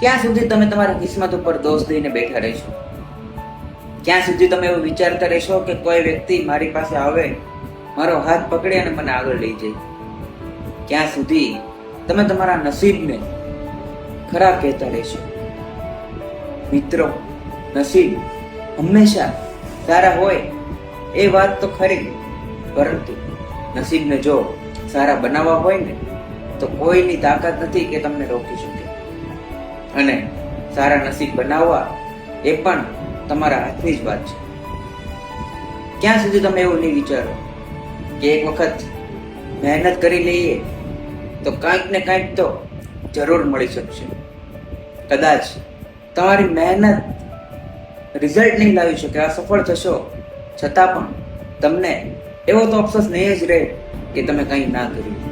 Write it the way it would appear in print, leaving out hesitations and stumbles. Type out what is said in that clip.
ક્યાં સુધી તમે તમારી કિસ્મત ઉપર દોષ દઈને બેઠા રહેશો? ક્યાં સુધી તમે એવું વિચારતા રહેશો કે કોઈ વ્યક્તિ મારી પાસે આવે, મારો હાથ પકડે અને મને આગળ લઈ જાય? ક્યાં સુધી તમે તમારા નસીબને ખરાબ કહેતા રહેશો? મિત્રો, નસીબ હંમેશા સારા હોય એ વાત તો ખરી, પરંતુ નસીબને જો સારા બનાવવા હોય ને તો કોઈની તાકાત નથી કે તમને રોકી શકે. અને સારા નસીબ બનાવવા એ પણ તમારા હાથની જ વાત છે. ક્યાં સુધી તમે એવું નહીં વિચારો કે એક વખત મહેનત કરી લઈએ તો કાંઈક ને કાંઈક તો જરૂર મળી શકશે. કદાચ તમારી મહેનત રિઝલ્ટ નહીં લાવી શકે, અસફળ થશો, છતાં પણ તમને એવો તો અફસોસ નહીં જ રહે કે તમે કંઈ ના કર્યું.